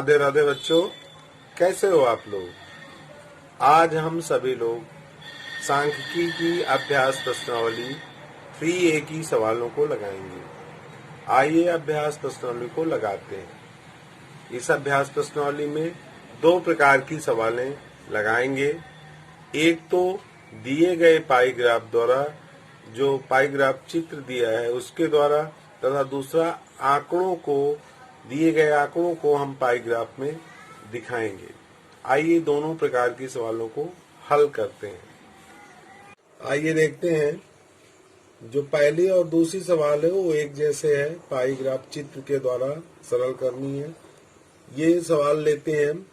राधे राधे बच्चों, कैसे हो आप लोग। आज हम सभी लोग सांख्यिकी की अभ्यास प्रश्नावली 3A की सवालों को लगाएंगे। आइए अभ्यास प्रश्नावली को लगाते हैं। इस अभ्यास प्रश्नावली में दो प्रकार की सवालें लगाएंगे। एक तो दिए गए पाई ग्राफ द्वारा, जो पाई ग्राफ चित्र दिया है उसके द्वारा, तथा दूसरा दिए गए आंकड़ों को हम पाई ग्राफ में दिखाएंगे। आइए दोनों प्रकार की सवालों को हल करते हैं। आइए देखते हैं। जो पहली और दूसरी सवाल है वो एक जैसे है, पाई ग्राफ चित्र के द्वारा सरल करनी है। ये सवाल लेते हैं हम।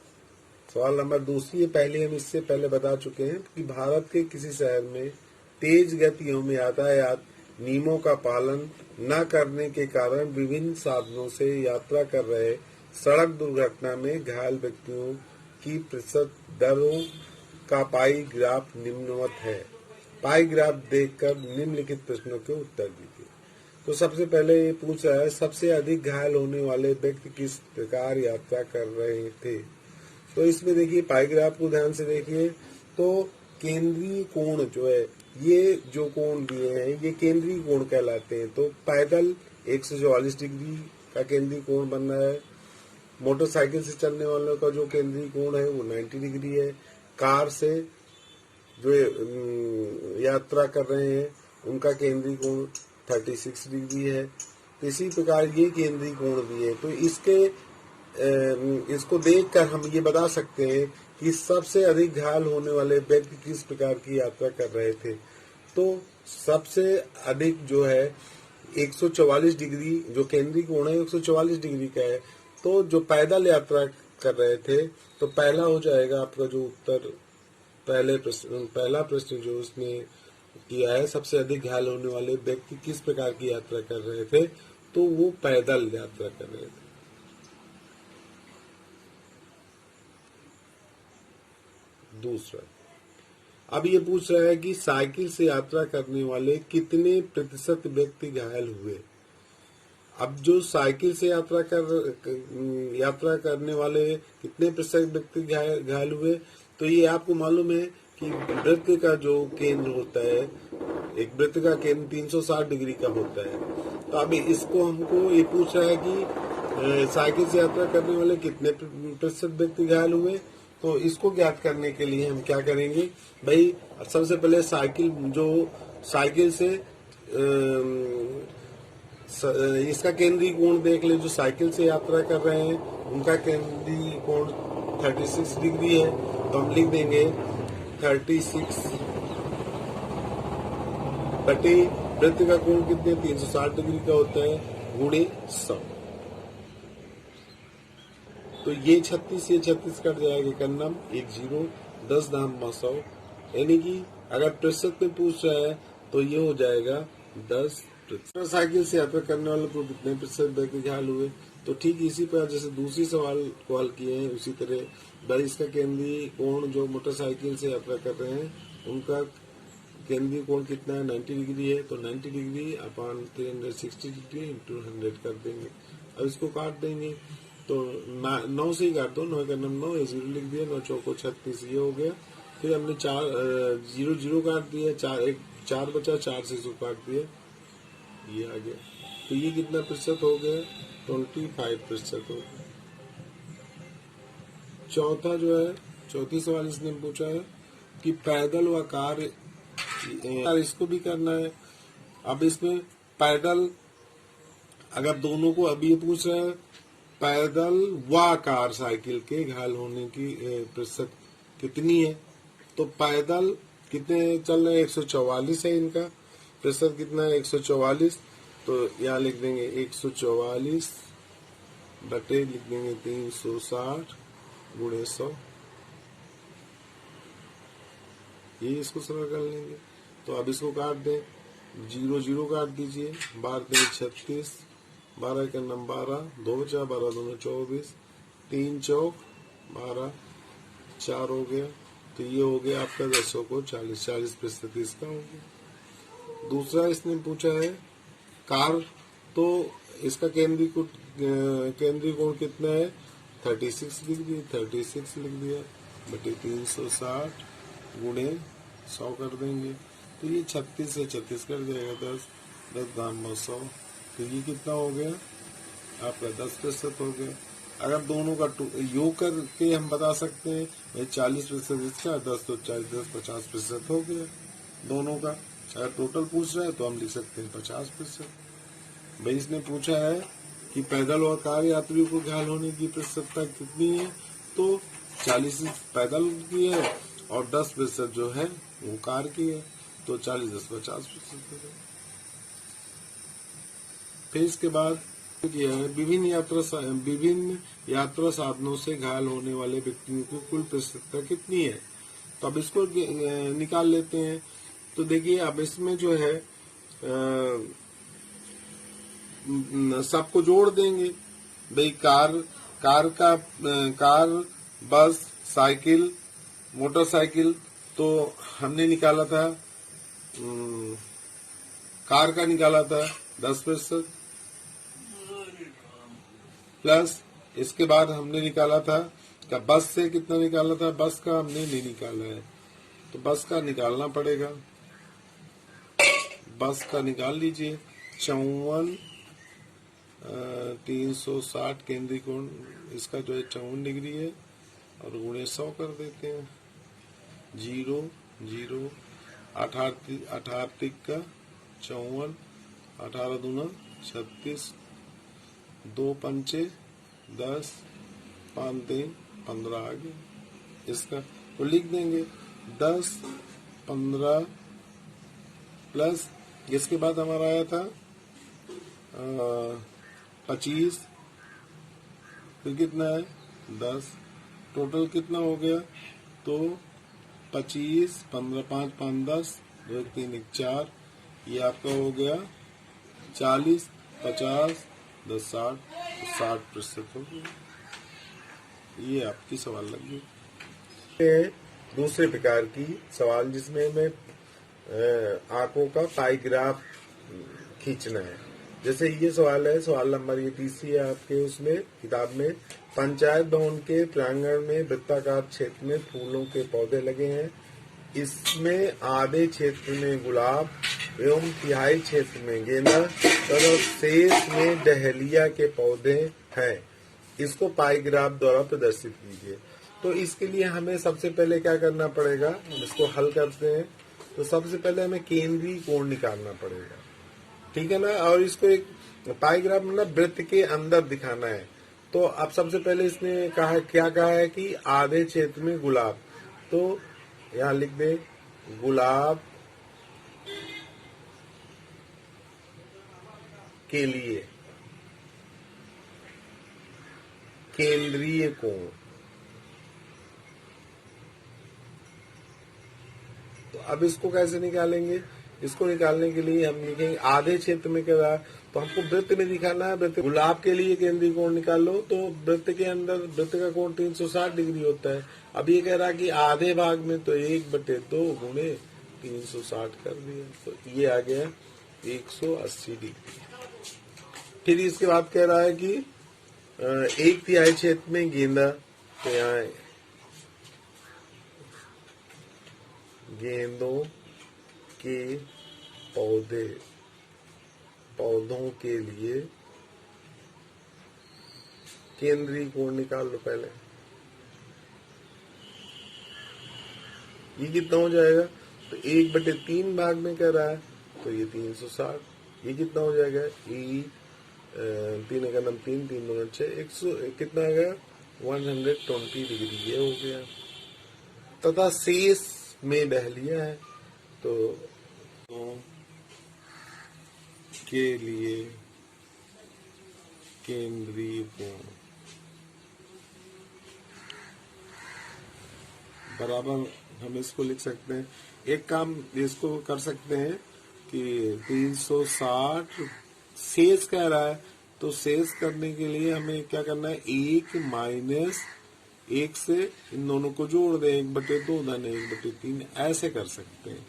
सवाल नंबर दूसरी है। पहले हम इससे पहले बता चुके हैं कि भारत के किसी शहर में तेज गतियों में यातायात नियमों का पालन न करने के कारण विभिन्न साधनों से यात्रा कर रहे सड़क दुर्घटना में घायल व्यक्तियों की प्रतिशत दरों का पाई ग्राफ निम्नवत है। पाई ग्राफ देखकर निम्नलिखित प्रश्नों के उत्तर दीजिए। तो सबसे पहले ये पूछ रहा है, सबसे अधिक घायल होने वाले व्यक्ति किस प्रकार यात्रा कर रहे थे। तो इसमें देखिए पाई ग्राफ को ध्यान से देखिए तो केंद्रीय कोण जो है, ये जो कोण दिए हैं ये केंद्रीय कोण कहलाते हैं। तो पैदल 144 डिग्री का केंद्रीय कोण बन रहा है। मोटरसाइकिल से चलने वालों का जो केंद्रीय कोण है वो 90 डिग्री है। कार से जो यात्रा कर रहे हैं उनका केंद्रीय कोण 36 डिग्री है। तो इसी प्रकार ये केंद्रीय कोण दिए, तो इसको देखकर हम ये बता सकते हैं कि सबसे अधिक घायल होने वाले व्यक्ति किस प्रकार की यात्रा कर रहे थे। तो सबसे अधिक जो है 144 डिग्री, जो केंद्रीय कोण है 144 डिग्री का है। तो जो पैदल यात्रा कर रहे थे, तो पहला हो जाएगा आपका जो उत्तर, पहला प्रश्न जो उसने किया है, सबसे अधिक घायल होने वाले व्यक्ति किस प्रकार की यात्रा कर रहे थे, तो वो पैदल यात्रा कर रहे थे। दूसरा, अब ये पूछ रहा है कि साइकिल से यात्रा करने वाले कितने प्रतिशत व्यक्ति घायल हुए। अब जो साइकिल से यात्रा करने वाले कितने प्रतिशत व्यक्ति घायल हुए, तो ये आपको मालूम है कि वृत्त का जो केंद्र होता है, एक वृत्त का केंद्र 360 डिग्री का होता है। तो अब इसको हमको ये पूछ रहा है कि साइकिल से यात्रा करने वाले कितने प्रतिशत व्यक्ति घायल हुए। तो इसको ज्ञात करने के लिए हम क्या करेंगे भाई, सबसे पहले साइकिल से इसका केंद्रीय कोण देख ले। जो साइकिल से यात्रा कर रहे हैं उनका केंद्रीय कोण 36 डिग्री है। तो हम लिख देंगे 36 बटे वृत्त का कोण कितने 360 डिग्री का होता है, गुणे 100। तो ये 36 कट जाएगा, कन्नम 1 0 10 दाम 100। यानी कि अगर प्रतिशत में पूछ रहा है तो ये हो जाएगा 10 प्रतिशत। साइकिल से यात्रा करने वालों को कितने प्रतिशत व्यक्ति घायल हुए। तो ठीक इसी पर जैसे दूसरी सवाल को हल किए हैं उसी तरह भाई इसका केंद्रीय कोण जो मोटरसाइकिल से यात्रा कर रहे हैं उनका केंद्रीय कोण कितना है 90 डिग्री है। तो 90 डिग्री अपॉन 360 डिग्री इंटू 100 कर देंगे। अब इसको काट देंगे तो 9 से ही काट दो, 9 का 9 0 लिख दिया, 9 चौको 36 ये हो गया। फिर हमने 0 काट दिया, 4 बचा, 4 से इसको काट दिया, ये आ गया। तो ये कितना प्रतिशत हो गया 25% हो गया। चौथा जो है, चौथी सवाल इसने पूछा है कि पैदल व कार, इसको भी करना है। अब इसमें पैदल, अगर दोनों को अभी पूछ रहा है पैदल व कार साइकिल के घायल होने की प्रतिशत कितनी है। तो पैदल कितने चल रहे हैं 144 है, इनका प्रतिशत कितना है 144। तो यहाँ लिख देंगे 144 बटे लिख देंगे 360 गुणे 100। ये इसको सरल कर लेंगे। तो अब इसको काट दें, 0 काट दीजिए, 12 दें 36, 12 का नम 12, 2 बचा, 12 2 24, 3 चौक 12, 4 हो गया। तो ये हो गया आपका 10 को 40 प्रतिशत इसका हो गया। दूसरा इसने पूछा है कार, तो इसका केंद्रीय कोण कितना है 36 लिख दिए, 36 लिख दिया बटे 360 गुणे 100 कर देंगे तो ये 36 से 36 कर जाएगा, 10 10 दाम 100। तो ये कितना हो गया आपका 10% हो गया। अगर दोनों का योग करके हम बता सकते हैं भाई 40% इसका 10 तो 40 10 50% हो गया दोनों का। अगर टोटल पूछ रहा है तो हम लिख सकते हैं 50%। भाई इसने पूछा है कि पैदल और कार यात्रियों को घायल होने की प्रतिशतता कितनी है, तो 40 पैदल की है और 10% जो है वो कार की है, तो 40 10 50%। फिर इसके बाद किया है विभिन्न यात्रा साधनों से घायल होने वाले व्यक्तियों की कुल प्रतिशतता कितनी है। तो अब इसको निकाल लेते हैं। तो देखिए अब इसमें जो है सबको जोड़ देंगे भाई कार बस साइकिल मोटरसाइकिल। तो हमने निकाला था कार का निकाला था 10% प्लस इसके बाद हमने निकाला था क्या बस से कितना निकाला था, बस का हमने नहीं निकाला है तो बस का निकालना पड़ेगा। बस का निकाल लीजिए 54 360 केंद्रीय कोण इसका जो है 54 डिग्री है और गुणे 100 कर देते हैं। 0 0 18 का 54 18 दूना 36 2 पंचे 10 5 3 15 आ गया इसका। तो लिख देंगे 10 15 प्लस इसके बाद हमारा आया था 25 फिर कितना है 10 टोटल कितना हो गया। तो 25 15 5 5 10 2 3 1 4 ये आपका हो गया 40 50 10 60% हो गया। ये आपकी सवाल लग गई। दूसरे प्रकार की सवाल जिसमें हमें आंकों का पाई ग्राफ खींचना है। जैसे ये सवाल है, सवाल नंबर ये 30 है आपके उसमें किताब में। पंचायत भवन के प्रांगण में वृत्ताकार क्षेत्र में फूलों के पौधे लगे हैं। इसमें आधे क्षेत्र में गुलाब एवं तिहाई क्षेत्र में गेंदा तथा शेष में डहेलिया के पौधे हैं। इसको पाई ग्राफ द्वारा प्रदर्शित कीजिए। तो इसके लिए हमें सबसे पहले क्या करना पड़ेगा, हम इसको हल करते हैं। तो सबसे पहले हमें केंद्रीय कोण निकालना पड़ेगा, ठीक है ना। और इसको एक पाई ग्राफ मतलब वृत्त के अंदर दिखाना है। तो अब सबसे पहले इसने कहा क्या कहा है कि आधे क्षेत्र में गुलाब, तो यहाँ लिख दे गुलाब के लिए केंद्रीय कोण। तो अब इसको कैसे निकालेंगे, इसको निकालने के लिए हम लिखेंगे आधे क्षेत्र में क्या रहा, तो हमको वृत्त में दिखाना है। वृत्त गुलाब के लिए केंद्रीय कोण निकाल लो, तो वृत्त के अंदर वृत्त का कोण 360 डिग्री होता है। अब ये कह रहा है कि आधे भाग में तो 1/2 गुणे 360 कर दिया, तो ये आ गया 180 डिग्री। फिर इसके बाद कह रहा है कि 1/3 क्षेत्र में गेंदा, तो यहाँ गेंदों के पौधों के लिए केंद्रीय कोण निकाल लो पहले। ये कितना हो जाएगा, तो 1/3 भाग में कह रहा है तो ये 360। ये कितना हो जाएगा, 3 का नाम 3 3 2 6 100 कितना आ गया 120 डिग्री ये हो गया। तथा शेष में डहेलिया है, तो के लिए केंद्रीय कोण बराबर हम इसको लिख सकते हैं। एक काम इसको कर सकते हैं कि 360 शेष कह रहा है, तो शेष करने के लिए हमें क्या करना है, 1 माइनस 1 से इन दोनों को जोड़ दें, 1/2 धन 1/3 ऐसे कर सकते हैं।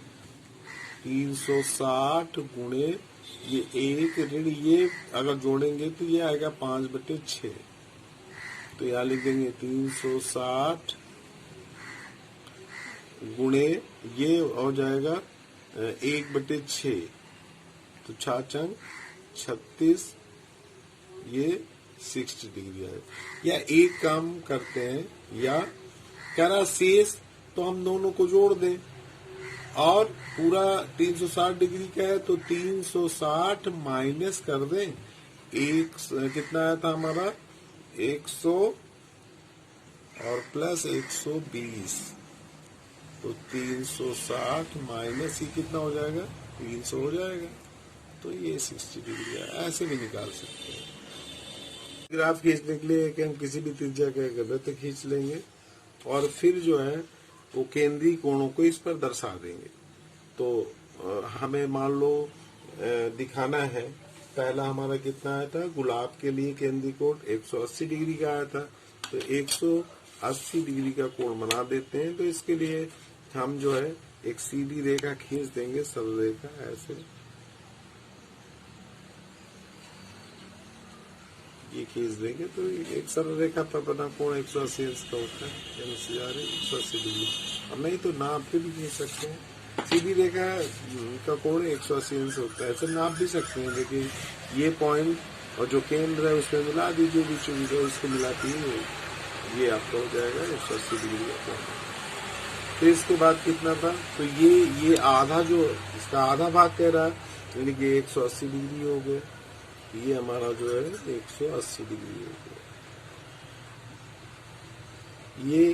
360 गुणे ये 1 ऋण ये अगर जोड़ेंगे तो ये आएगा 5/6। तो यहाँ लिख देंगे 360 गुणे ये हो जाएगा 1/6, तो 4 चंग 36, ये 60 डिग्री है। या एक काम करते हैं, या करा शेष तो हम दोनों को जोड़ दें, और पूरा 360 डिग्री का है तो 360 माइनस कर दें, एक कितना आया था हमारा 100 और प्लस 120, तो 360 माइनस ही कितना हो जाएगा 300 हो जाएगा, तो ये 60 डिग्री है। ऐसे भी निकाल सकते हैं। ग्राफ खींचने के लिए कि हम किसी भी त्रिज्या का वृत्त खींच लेंगे और फिर जो है वो केंद्रीय कोणों को इस पर दर्शा देंगे। तो हमें मान लो दिखाना है, पहला हमारा कितना आया था, गुलाब के लिए केंद्रीय कोण 180 डिग्री का आया था, तो 180 डिग्री का कोण बना देते हैं। तो इसके लिए हम जो है एक सीधी रेखा खींच देंगे, सरल रेखा ऐसे ये खींच देंगे, तो एक सरल रेखा पर बना कोण 180 अंश का होता है, 180 डिग्री। और नहीं तो नाप भी खींच सकते हैं, सीधी रेखा का कोण 180 अंश होता है, ऐसे नाप भी सकते हैं। लेकिन ये पॉइंट और जो केंद्र है उसमें मिला दीजिए, बीचों बीच उसको मिलाती है, ये आपका हो जाएगा 180 डिग्री का कोण। फिर इसके बाद कितना था, तो ये आधा, जो इसका आधा भाग कह रहा है, यानी कि 180 डिग्री हो गया, ये हमारा जो है 180 डिग्री हो गया। ये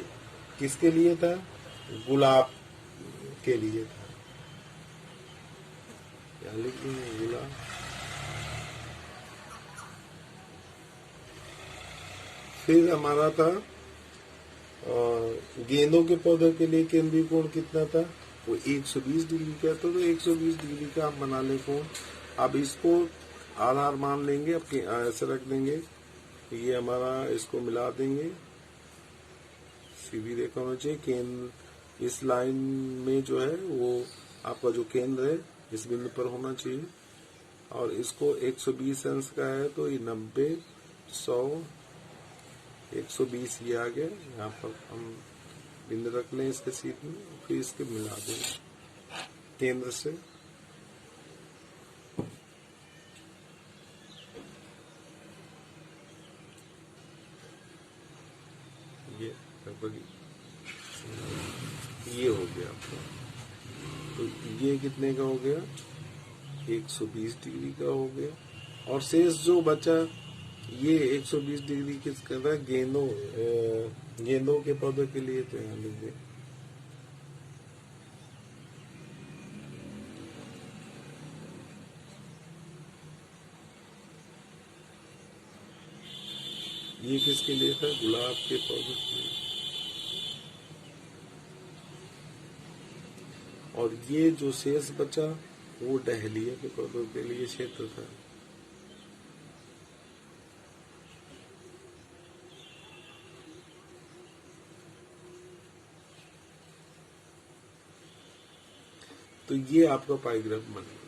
किसके लिए था, गुलाब के लिए था, क्या लिखेंगे गुलाब। फिर हमारा था गेंदों के पौधे के लिए केंद्रीय कोण कितना था, वो 120 डिग्री का था, तो 120 डिग्री का आप बना ले कोण। अब इसको आधार मान लेंगे, अब ऐसे रख देंगे, ये हमारा इसको मिला देंगे, सीधी रेखा होना चाहिए। केंद्र इस लाइन में जो है वो आपका जो केंद्र है इस बिंदु पर होना चाहिए, और इसको 120 अंश का है तो ये 90, 100, 120 ये आ गया। यहाँ पर हम बिंदु रख लें इसके सीध में, फिर इसके मिला दें केंद्र से। ये हो गया आपका, तो ये कितने का हो गया 120 डिग्री का हो गया। और शेष जो बचा ये 120 डिग्री किसका था, गेंदों के पौधे के लिए, तो यहाँ लिख दें। ये किसके लिए था, गुलाब के पौधे के लिए। और ये जो शेष बचा वो डहलिया के पौधों के लिए क्षेत्र था। तो ये आपका पाइग्राफ बन गया।